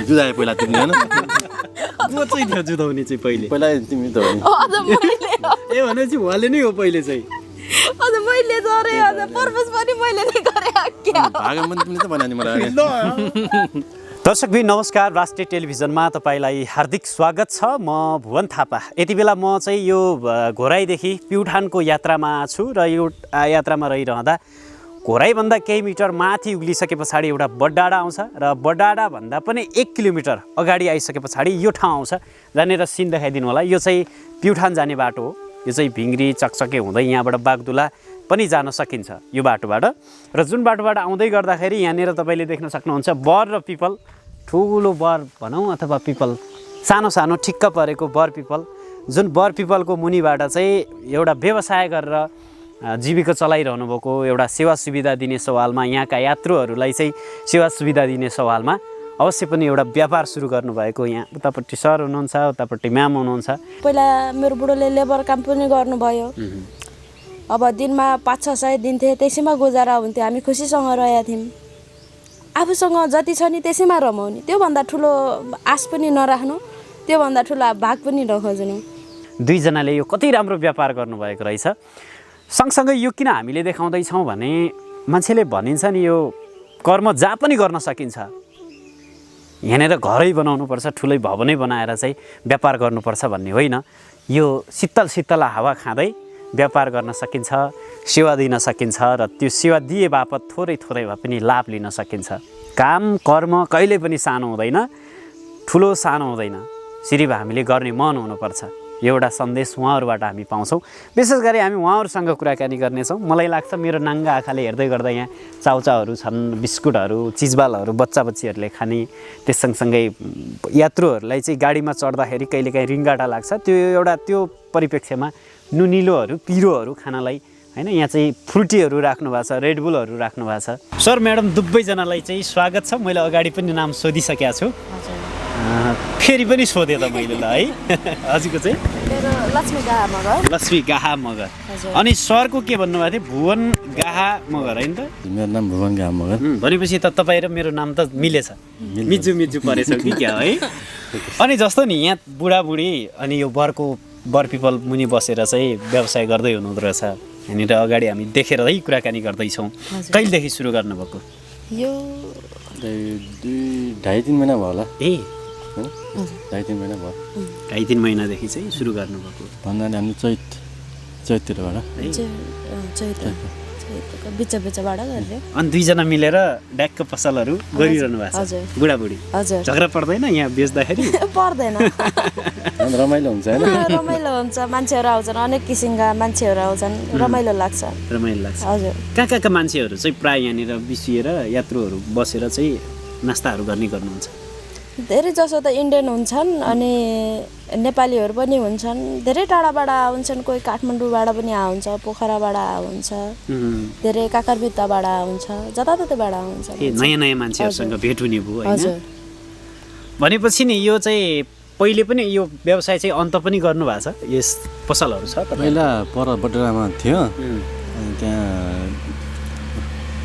जुधाए पहिला तिमीले हैन को चाहिँ थियो जुधाउने चाहिँ पहिले पहिला तिमी त हो नि ए भनेपछि उहाँले नै हो पहिले चाहिँ मैले गरे पर्पस पनि मैले नै गरे क्या भागम पनि तिमीले त भने नि मलाई दर्शकबिन नमस्कार राष्ट्रिय टेलिभिजनमा तपाईलाई हार्दिक स्वागत छ म भुवन थापा यति बेला म चाहिँ यो घोराईदेखि प्युठानको यात्रामा छु र यो यात्रामा रहिरहँदा घोराईभन्दा केही मिटर माथि उक्लिसके पछाडि एउटा बडडाँडा आउँछ र बडडाँडा भन्दा पनि 1 किलोमिटर अगाडि आइसके पछाडि यो ठाउँ आउँछ जहाँनिर सिन देखाइदिनु होला यो चाहिँ प्युठान जाने बाटो हो यो चाहिँ भिङ्ग्री चकचके हुँदै यहाँबाट बागदुला पनि जान सकिन्छ यो बाटोबाट र जुन बाटोबाट आउँदै गर्दाखेरि यहाँनिर तपाईँले देख्न सक्नुहुन्छ बर र पिपल ठुलो बर भनौँ अथवा पिपल सानो सानो ठिक्क परेको बर पिपल जुन बर पिपलको मुनिबाट चाहिँ एउटा व्यवसाय गरेर जीविका चलाइरहनु भएको एउटा सेवा सुविधा दिने सवालमा यहाँका यात्रुहरूलाई चाहिँ सेवा सुविधा दिने सवालमा अवश्य पनि एउटा व्यापार सुरु गर्नुभएको यहाँ उतापट्टि सर हुनुहुन्छ उतापट्टि म्याम हुनुहुन्छ पहिला मेरो बुढोले लेबर काम पनि गर्नुभयो अब दिनमा 500-600 दिन्थे त्यसैमा गुजारा हुन्थ्यो हामी खुसीसँग रहेका थियौँ आफूसँग जति छ नि त्यसैमा रमाउने त्योभन्दा ठुलो आश पनि नराख्नु त्योभन्दा ठुलो भाग पनि नखोज्नु दुईजनाले यो कति राम्रो व्यापार गर्नुभएको रहेछ सँगसँगै यो किन हामीले देखाउँदैछौँ भने मान्छेले भनिन्छ नि यो कर्म जहाँ पनि गर्न सकिन्छ यहाँनिर घरै बनाउनुपर्छ ठुलै भवनै बनाएर चाहिँ व्यापार गर्नुपर्छ भन्ने होइन यो शीतल शीतल हावा खाँदै व्यापार गर्न सकिन्छ सेवा दिन सकिन्छ र त्यो सेवा दिए बापत थोरै थोरै भए पनि लाभ लिन सकिन्छ काम कर्म कहिले पनि सानो हुँदैन ठुलो सानो हुँदैन सिर्फ हामीले गर्ने मन हुनुपर्छ एउटा सन्देश उहाँहरूबाट हामी पाउँछौँ विशेष गरी हामी उहाँहरूसँग कुराकानी गर्नेछौँ मलाई लाग्छ मेरो नाङ्गा आँखाले हेर्दै गर्दा यहाँ चाउचाउहरू छन् बिस्कुटहरू चिजबालहरू बच्चा बच्चीहरूले खाने त्यस सँगसँगै यात्रुहरूलाई चाहिँ गाडीमा चढ्दाखेरि कहिलेकाहीँ रिङ्गाटा लाग्छ त्यो एउटा त्यो परिप्रेक्ष्यमा नुनिलोहरू पिरोहरू खानलाई हैन यहाँ चाहिँ फ्रुटीहरू राख्नु भएको छ रेडबुलहरू राख्नु भएको छ सर म्याडम दुवैजनालाई चाहिँ स्वागत छ मैले अगाडि पनि नाम सोधिसकेको छु फेरि पनि सोधेँ त मैले ल है हजुरको चाहिँ मेरो लक्ष्मी गाहा मगर लक्ष्मी गाहा मगर अनि सरको के भन्नुभएको थियो भुवन गाहा मगर होइन त मेरो नाम भुवन गाहा मगर भनेपछि त तपाईँ र मेरो नाम त मिलेछ मिजु मिजु परेछ कि क्या है अनि जस्तो नि यहाँ बुढाबुढी अनि यो बर पिपल मुनि बसेर चाहिँ व्यवसाय गर्दै हुनुहुँदो रहेछ यहाँनिर अगाडि हामी देखेरै कुराकानी गर्दैछौँ कहिलेदेखि सुरु गर्नुभएको यो 2.5-3 महिना भयो होला ए 2.5-3 महिना भयो 2.5-3 महिनादेखि चाहिँ सुरु गर्नुभएको भन्नाले हामी चैततिरबाट बिचबाट गरेर अनि दुईजना मिलेर ड्याकको पसलहरू गरिरहनु भएको छ बुढाबुढी हजुर झगडा पर्दैन यहाँ बेच्दाखेरि पर्दैन रमाइलो हुन्छ होइन रमाइलो हुन्छ मान्छेहरू आउँछन् अनेक किसिमका मान्छेहरू आउँछन् रमाइलो लाग्छ रमाइलो लाग्छ हजुर कहाँका मान्छेहरू चाहिँ प्रायः यहाँनिर बिसिएर यात्रुहरू बसेर चाहिँ नास्ताहरू गर्नुहुन्छ धेरै जसो त इन्डियन हुन्छन् अनि नेपालीहरू पनि हुन्छन् धेरै टाढाबाट आउँछन् कोही काठमाडौँबाट पनि आउँछ पोखराबाट आउँछ धेरै काकरभित्ताबाट आउँछ जताततैबाट आउँछ नयाँ नयाँ मान्छेहरूसँग भेट हुने भयो होइन भनेपछि नि यो चाहिँ पहिले पनि यो व्यवसाय चाहिँ अन्त पनि गर्नु भएको छ यस पसलहरू छ पहिला पर बडरामा थियो अनि त्यहाँ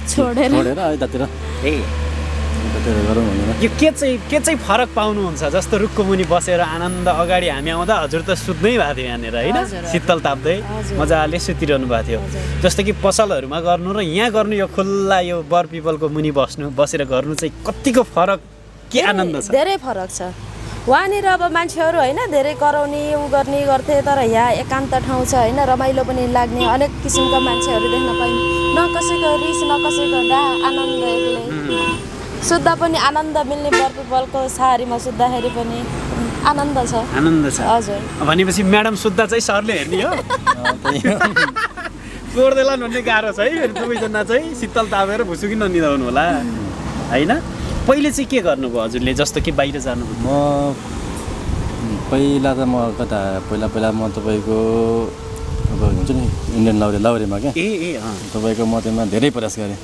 छोडेर यतातिर यो के चाहिँ फरक पाउनुहुन्छ जस्तो रुखको मुनि बसेर आनन्द अगाडि हामी आउँदा हजुर त सुत्नै भएको थियो यहाँनिर होइन शीतल ताप्दै मजाले सुतिरहनु भएको थियो जस्तो कि पसलहरूमा गर्नु र यहाँ गर्नु यो खुल्ला यो बर पिपलको मुनि बसेर गर्नु चाहिँ कतिको फरक के आनन्द छ धेरै फरक छ वहाँनिर अब मान्छेहरू होइन धेरै कराउने गर्ने गर्थे तर यहाँ एकान्त ठाउँ छ होइन रमाइलो पनि लाग्ने अनेक किसिमका मान्छेहरू देख्न पाइने न कसैको रिस न कसैको आनन्द एक्लै सुत्दा पनि आनन्द मिल्ने बर पिपलको सारीमा सुत्दाखेरि पनि आनन्द छ हजुर भनेपछि म्याडम सुत्दा चाहिँ सरले हेर्ने हो कोर्देला भन्ने गाह्रो छ है दुवैजना चाहिँ शीतल तापेर भुसुकी ननिदाउनु होला होइन पहिले चाहिँ के गर्नुभयो हजुरले जस्तो कि बाहिर जानुभयो म पहिला त म कता पहिला म तपाईँको अब हुन्छ नि इन्डियन लाउरेमा क्या तपाईँको म त्यसमा धेरै प्रयास गरेँ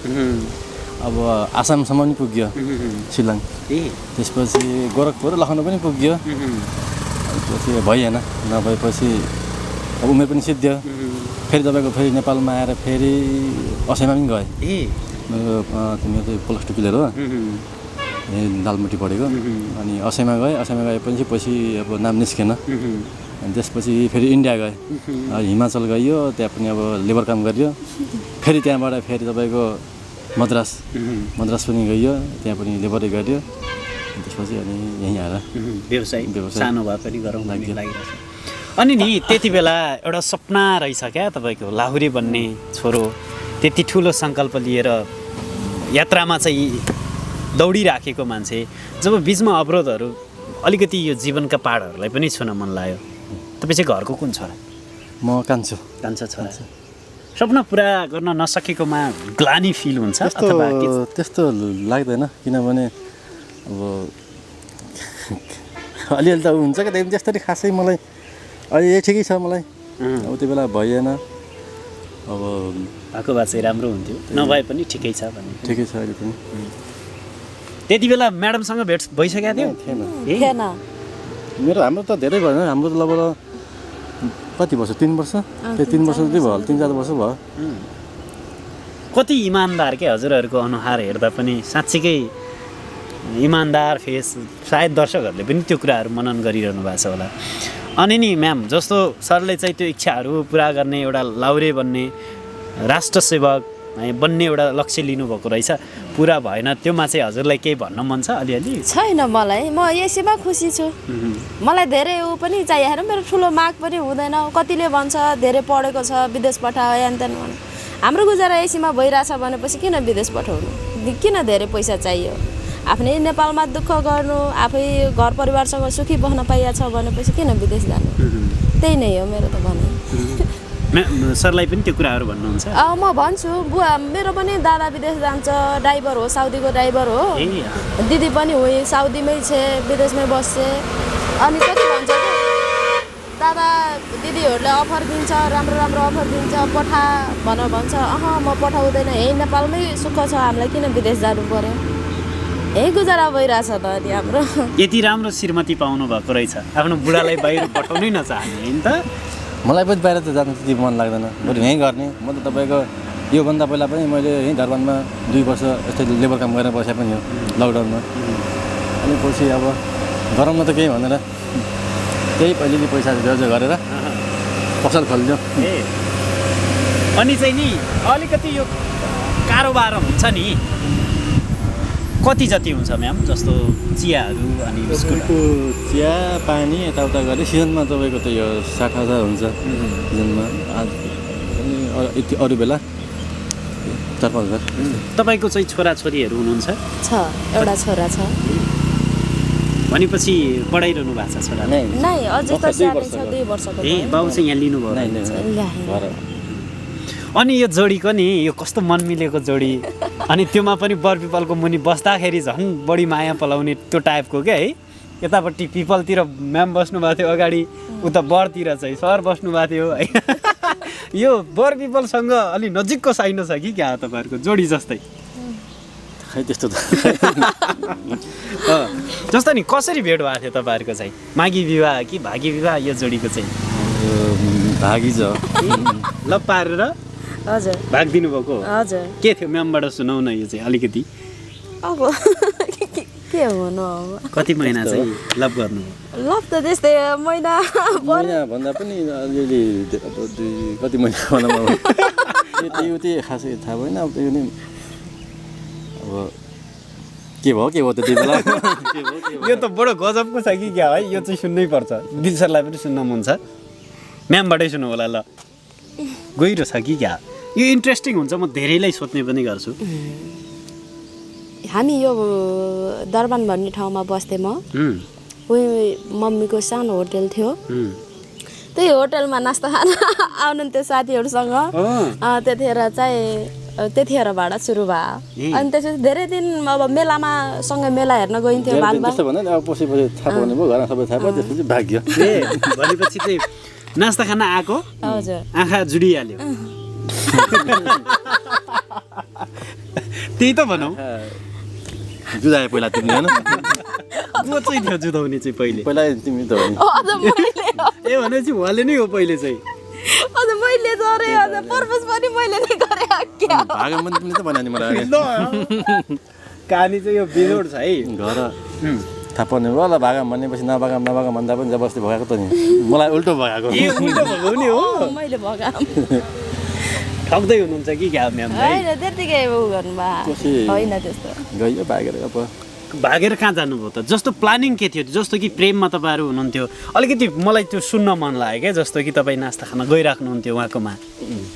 अब आसामसम्म पनि पुग्यो शिलङ त्यसपछि गोरखपुर लखनऊ पनि पुग्यो पछि भइएन नभएपछि अब उमेर पनि सिद्धियो फेरि तपाईँको फेरि नेपालमा आएर फेरि असममा पनि गएँ तिम्रो चाहिँ प्लस 2 क्लियर हो लालमटी पढेको अनि असैमा गएपछि पछि अब नाम निस्केन अनि त्यसपछि फेरि इन्डिया गएँ हिमाचल गइयो त्यहाँ पनि अब लेबर काम गरियो फेरि त्यहाँबाट फेरि तपाईँको मद्रास पनि गइयो त्यहाँ पनि लेबरै गरियो त्यसपछि अनि यहीँ आएर व्यवसाय सानो भए पनि गरौँ भन्ने लागिरहेछ अनि नि त्यति बेला एउटा सपना रहेछ क्या तपाईँको लाहुरे बन्ने छोरो त्यति ठुलो सङ्कल्प लिएर यात्रामा चाहिँ दौडिराखेको मान्छे जब बिचमा अवरोधहरू अलिकति यो जीवनका पाडहरूलाई पनि छुन मन लाग्यो तपाईँ चाहिँ घरको कुन छोरा म कान्छो छोरा सपना पुरा गर्न नसकेकोमा ग्लानी फिल हुन्छ अथवा त्यस्तो लाग्दैन किनभने अब अलिअलि त हुन्छ क्या त्यस्तरी खासै मलाई अहिले ठिकै छ मलाई अब त्यो बेला भइएन अब भएको भए चाहिँ राम्रो हुन्थ्यो नभए पनि ठिकै छ भन्ने ठिकै छ अहिले पनि त्यति बेला म्याडमसँग भेट भइसकेको थियो थिएन मेरो हाम्रो त धेरै भएन हाम्रो त लगभग कति वर्ष 3 वर्ष त्यो 3 वर्ष जति भयो 3-4 वर्ष भयो कति इमान्दार के हजुरहरूको अनुहार हेर्दा पनि साँच्चीकै इमान्दार फेस सायद दर्शकहरूले पनि त्यो कुराहरू मनन गरिरहनु भएको छ होला अनि नि म्याम जस्तो सरले चाहिँ त्यो इच्छाहरू पुरा गर्ने एउटा लाहुरे बन्ने राष्ट्र सेवक बन्ने एउटा लक्ष्य लिनुभएको रहेछ पुरा भएन त्योमा चाहिँ हजुरलाई केही भन्न मन छ अलिअलि छैन मलाई म यसैमा खुसी छु मलाई धेरै ऊ पनि चाहिएर मेरो ठुलो माग पनि हुँदैन कतिले भन्छ धेरै पढेको छ विदेश पठायो यान्तेन हाम्रो गुजारा यसैमा भइरहेछ भनेपछि किन विदेश पठाउनु किन धेरै पैसा चाहियो आफ्नै नेपालमा दुःख गर्नु आफै घर परिवारसँग सुखी बस्न पाइएको छ भनेपछि किन विदेश जानु त्यही नै हो मेरो त भनाइ सरलाई पनि त्यो कुराहरू भन्नुहुन्छ म भन्छु बुवा मेरो पनि दादा विदेश जान्छ ड्राइभर हो साउदीको ड्राइभर हो दिदी पनि हो साउदीमै छ विदेशमै बस्छ अनि कति भन्छ दादा दिदीहरूले अफर दिन्छ राम्रो राम्रो अफर दिन्छ पठा भनेर भन्छ म पठाउँदैन यही नेपालमै सुख छ हामीलाई किन विदेश जानु पर्यो यही गुजारा भइरहेछ त अनि हाम्रो यति राम्रो श्रीमती पाउनु भएको रहेछ आफ्नो बुढालाई बाहिर पठाउनै नचाहने होइन त मलाई पनि बाहिर त जानु त्यति मन लाग्दैन बरु यहीँ गर्ने म त तपाईँको योभन्दा पहिला पनि मैले यहीँ धरबानमा 2 वर्ष यस्तै लेबर काम गरेर बसेँ पनि हो लकडाउनमा अनि पछि अब गरौँ न त केही भनेर त्यही अलिअलि पैसा गरेर पसल खोल्यो अनि चाहिँ नि अलिकति यो कारोबार हुन्छ नि कति जति हुन्छ म्याम जस्तो चियाहरू अनि बिस्कुटको चिया पानी यताउता गरे सिजनमा तपाईँको त यो 60,000 हुन्छ सिजनमा अनि अरू बेला 4-5 हजार तपाईँको चाहिँ छोराछोरीहरू हुनुहुन्छ छ एउटा छोरा छ भनेपछि पढाइरहनु भएको छ छोरा नै अझै त सानै छ 2 वर्षको ए बाउ चाहिँ यहाँ लिनुभयो अनि यो जोडीको नि यो कस्तो मन मिलेको जोडी अनि त्योमा पनि बर पिपलको मुनि बस्दाखेरि झन् बढी माया पलाउने त्यो टाइपको क्या है यतापट्टि पिपलतिर म्याम बस्नु भएको थियो अगाडि उता बरतिर चाहिँ सर बस्नु भएको थियो है यो बर पिपलसँग अलि नजिकको साइनो छ कि क्या तपाईँहरूको जोडी जस्तै खै त्यस्तो त जस्तो नि कसरी भेट भएको थियो तपाईँहरूको चाहिँ मागी विवाह कि भागी विवाह यो जोडीको चाहिँ भागी छ ल पारेर हजुर भाग दिनुभएको हजुर के थियो म्यामबाट सुनाउ न यो चाहिँ अलिकति अब के हुनु अब कति महिना चाहिँ लभ गर्नु लभ त त्यस्तै महिना भन्दा पनि अलिअलि अब कति महिना भन्दा त्यो खासै थाहा भएन अब त्यो नि अब के भयो त्यति बेला यो त बडो गजबको छ कि क्या है यो चाहिँ सुन्नै पर्छ दिल सरलाई पनि सुन्न मन छ म्यामबाटै सुन्नु होला ल गहिरो छ कि क्या यो इन्ट्रेस्टिङ हुन्छ म धेरैलाई सोध्ने पनि गर्छु हामी यो दरबान भन्ने ठाउँमा बस्थेँ म उही मम्मीको सानो होटल थियो त्यही होटलमा नास्ता खान आउनुहुन्थ्यो साथीहरूसँग त्यतिखेरबाट सुरु भयो अनि त्यसपछि धेरै दिन अब मेलामा सँगै मेला हेर्न गइन्थ्यो भाग्यो भनेपछि चाहिँ नास्ता खान आएको हजुर आँखा जुडिहाल्यो त्यही त भनौँ जुदाए पहिला तिमीले हैन को चाहिँ थियो जुदाउने चाहिँ पहिला तिमी त हो ए भनेपछि उहाँले नै हो पहिले चाहिँ मैले गरे पर्पस पनि मैले नै अरे क्या भागमन पनि त बनायो नि मलाई कहानी चाहिँ यो बिजोड छ है घर थाहा पर्ने भयो ल भागम भनेपछि नभागम भन्दा पनि जबरजस्ती भगाएको त नि मलाई उल्टो भगाएको उल्टो भएको नि हो मैले भगाम ठग्दै हुनुहुन्छ कि क्या म्याम होइन त्यतिकै उ गर्नुभयो होइन त्यस्तो गयो भागेर अब भागेर कहाँ जानुभयो त जस्तो प्लानिङ के थियो जस्तो कि प्रेममा तपाईँहरू हुनुहुन्थ्यो अलिकति मलाई त्यो सुन्न मन लाग्यो क्या जस्तो कि तपाईँ नास्ता खान गइराख्नुहुन्थ्यो उहाँकोमा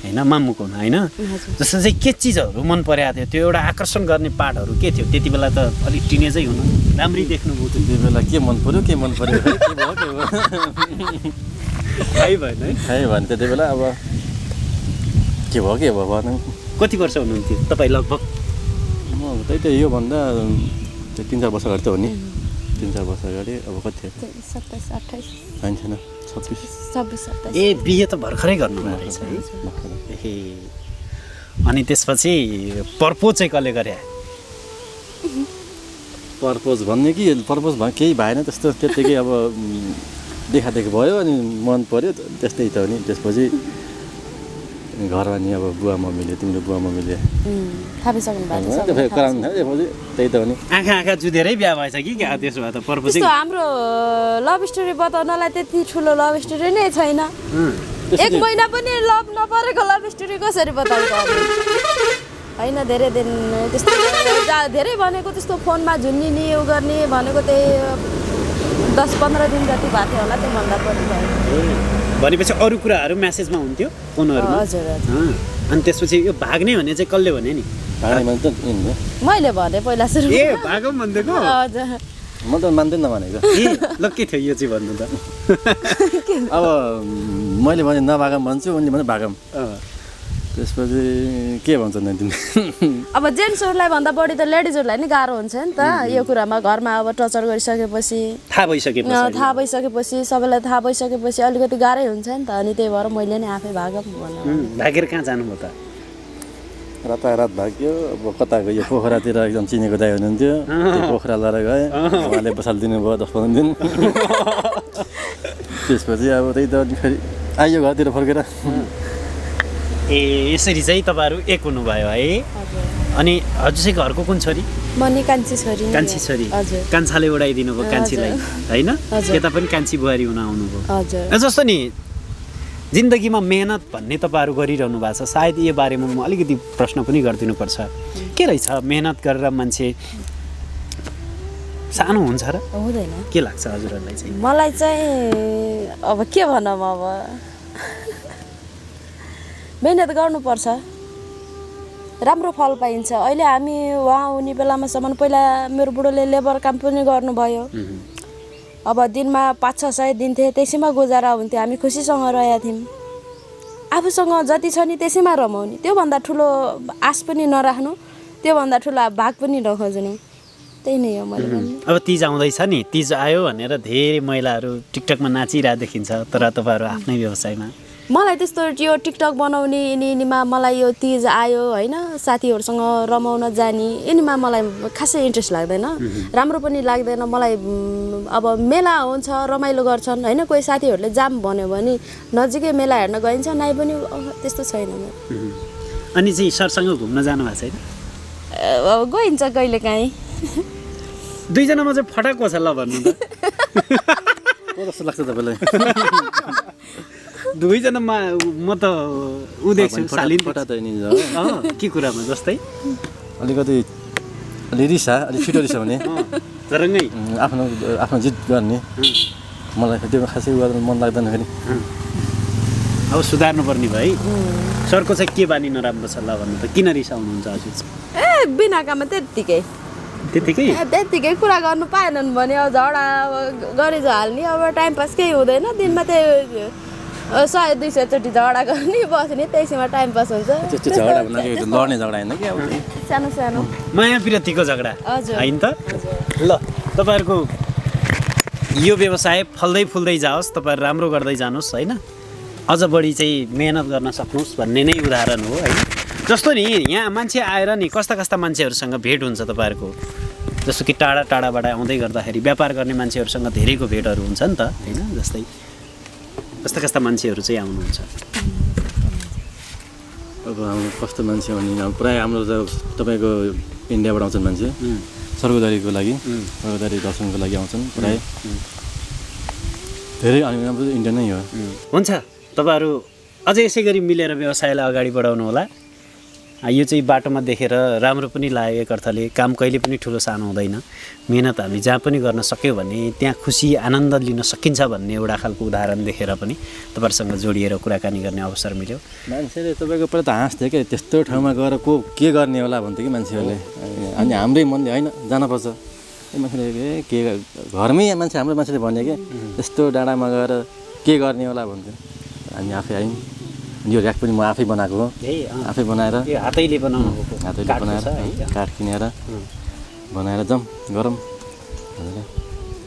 होइन मामुकोमा होइन जस्तो चाहिँ के चिजहरू मन परेको थियो त्यो एउटा आकर्षण गर्ने पार्टहरू के थियो त्यति बेला त अलिक टिनेजै हुनु राम्रै देख्नुभयो त्यति बेला के मन पर्यो के भयो थाहै भएन है थाहै भयो त्यति बेला अब के भयो भन कति वर्ष हुनुहुन्थ्यो तपाईँ लगभग म त्यही त योभन्दा 3-4 वर्ष अगाडि त हो नि 3-4 वर्ष अगाडि अब कति थियो 27 28 छैन 26 27 ए बिहे त भर्खरै गर्नुभएको रहेछ है ए अनि त्यसपछि पर्पोज चाहिँ कसले गरे पर्पोज भन्ने कि पर्पोज केही भएन त्यस्तो त्यत्तिकै अब देखादेखि भयो अनि मन पर्यो त्यस्तै त हो नि त्यसपछि घरमा नि अब बुवा मम्मीले तिम्रो बुवा मम्मीले थापिसक्नु भएको छ कराउनु थियो त्यसपछि त्यही त हो नि आँखा जुधेरै बिहा भएछ कि क्या त्यसो भए त पर्पोज त्यस्तो हाम्रो लभ स्टोरी बताउनलाई त्यति ठुलो लभ स्टोरी नै छैन 1 महिना पनि लभ नपरेको लभ स्टोरी कसरी बताउँछ होइन धेरै दिन त्यस्तो धेरै भनेको त्यस्तो फोनमा झुन्निने उ गर्ने भनेको त्यही 10-15 दिन जति भएको थियो होला त्योभन्दा पनि भयो भनेपछि अरू कुराहरू म्यासेजमा हुन्थ्यो फोनहरूमा हजुर अनि त्यसपछि यो भाग्ने भने चाहिँ कसले भने नि मैले भने पहिला सुरु ए भागौँ भनिदिएको हजुर म त मान्दैन भनेको ए ल के थियो यो चाहिँ भन्नु त अब मैले भने नभागम भन्छु उनले भने भागम त्यसपछि के भन्छ नि तिमी अब जेन्ट्सहरूलाई भन्दा बढी त लेडिजहरूलाई नि गाह्रो हुन्छ नि त यो कुरामा घरमा अब टर्चर गरिसकेपछि थाहा भइसकेपछि सबैलाई थाहा भइसकेपछि अलिकति गाह्रै हुन्छ नि त अनि त्यही भएर मैले नै आफै भागम भन्नु भागेर कहाँ जानुभयो त रातारात भाग्यो अब कता गयो पोखरातिर एकदम चिनेको दाइ हुनुहुन्थ्यो त्यो पोखरा लिएर गएँ उहाँले बसालिदिनु भयो 10-15 दिन त्यसपछि अब त्यही त फेरि आइयो घरतिर फर्केर ए यसरी चाहिँ तपाईँहरू एक हुनुभयो है अनि हजुर चाहिँ घरको कुन छोरी कान्छी छोरी कान्छाले उडाइदिनु भयो कान्छीलाई होइन यता पनि कान्छी बुहारी हुन आउनुभयो जस्तो नि जिन्दगीमा मेहनत भन्ने तपाईँहरू गरिरहनु भएको छ सायद यो बारेमा म अलिकति प्रश्न पनि गरिदिनुपर्छ के रहेछ मेहनत गरेर मान्छे सानो हुन्छ र हुँदैन के लाग्छ हजुरहरूलाई चाहिँ मलाई चाहिँ अब के भनौँ अब मेहनत गर्नुपर्छ राम्रो फल पाइन्छ अहिले हामी वहाँ हुने बेलामासम्म पहिला मेरो बुढोले लेबर काम पनि गर्नुभयो अब दिनमा 500-600 दिन्थे त्यसैमा गुजारा हुन्थ्यो हामी खुसीसँग रहेका थियौँ आफूसँग जति छ नि त्यसैमा रमाउने त्योभन्दा ठुलो आश पनि नराख्नु त्योभन्दा ठुलो भाग पनि नखोज्नु त्यही नै हो मैले भन्नु अब तिज आउँदैछ नि तिज आयो भनेर धेरै महिलाहरू टिकटकमा नाचिरहेको देखिन्छ तर तपाईँहरू आफ्नै व्यवसायमा मलाई त्यस्तो यो टिकटक बनाउने यिनीमा मलाई यो तिज आयो होइन साथीहरूसँग रमाउन जाने यिनीमा मलाई खासै इन्ट्रेस्ट लाग्दैन राम्रो पनि लाग्दैन मलाई अब मेला हुन्छ रमाइलो गर्छन् होइन कोही साथीहरूले जाम भन्यो भने नजिकै मेला हेर्न गइन्छ नाइ पनि त्यस्तो छैन अनि चाहिँ सरसँग घुम्न जानु भएको छैन अब गइन्छ कहिले काहीँ दुईजनामा चाहिँ फटाक छ ल भन्नु त कस्तो लाग्छ तपाईँलाई दुवैजनामा म त ऊ देख्छु के कुरामा जस्तै अलिकति अलि रिसा अलिक छिटो रिसा भने तरङ्गै आफ्नो जित गर्ने मलाई त्यो खासै गर्न मन लाग्दैन फेरि अब सुधार्नु पर्ने भयो है सरको चाहिँ के बानी नराम्रो छ ल भन्नु त किन रिसाउनुहुन्छ हजुर ए बिना काममा त्यत्तिकै कुरा गर्नु पाएनन् भने अब झगडा गरे हाल्ने अब टाइम पास केही हुँदैन दिनमा त्यही 100-200 चोटि झगडा गर्ने बस्ने त्यसैमा टाइम पास हुन्छ त्यस्तो झगडा भन्दा लड्ने झगडा हैन कि अब सानो माया प्रीतिको झगडा हैन त ल तपाईहरुको यो व्यवसाय फल्दै फुल्दै जाओस् तपाईहरु राम्रो गर्दै जानुस् हैन अझ बढी चाहिँ मेहनत गर्न सक्नुस् भन्ने नै उदाहरण हो हैन जस्तो नि यहाँ मान्छे आएर नि कस्ता मान्छेहरुसँग भेट हुन्छ तपाईहरुको जस्तो कि टाढाबाट आउँदै गर्दाखेरि व्यापार गर्ने मान्छेहरुसँग धेरैको भेटहरु हुन्छ नि त हैन जस्तै कस्ता मान्छेहरु चाहिँ आउनुहुन्छ अब अब हाम्रो कस्तो मान्छे हो नि प्रायः हाम्रो त तपाईँको इन्डियाबाट आउँछन् मान्छे स्वर्गद्वारीको लागि स्वर्गद्वारी दर्शनको लागि आउँछन् प्रायः धेरै हाम्रो इन्डिया नै हो। हुन्छ तपाईँहरू अझै यसै गरी मिलेर व्यवसायलाई अगाडि बढाउनु होला। यो चाहिँ बाटोमा देखेर राम्रो पनि लाग्यो एक अर्थले। काम कहिले पनि ठुलो सानो हुँदैन, मेहनत हामी जहाँ पनि गर्न सक्यो भने त्यहाँ खुसी आनन्द लिन सकिन्छ भन्ने एउटा खालको उदाहरण देखेर पनि तपाईँहरूसँग जोडिएर कुराकानी गर्ने अवसर मिल्यो। मान्छेले तपाईँको पहिला त हाँस्थ्यो क्या, त्यस्तो ठाउँमा गएर को के गर्ने होला भन्थ्यो कि मान्छेहरूले। अनि हाम्रै मनले होइन जानुपर्छ, मान्छेले के घरमै मान्छे हाम्रो मान्छेले भन्यो कि त्यस्तो डाँडामा गएर के गर्ने होला भन्थ्यो। हामी आफै आयौँ, यो ऱ्याक पनि म आफै बनाएको हो, आफै बनाएर हातैले बनाउनु हातैले बनाएर काठ किनेर बनाएर जाउँ गरौँ भनेर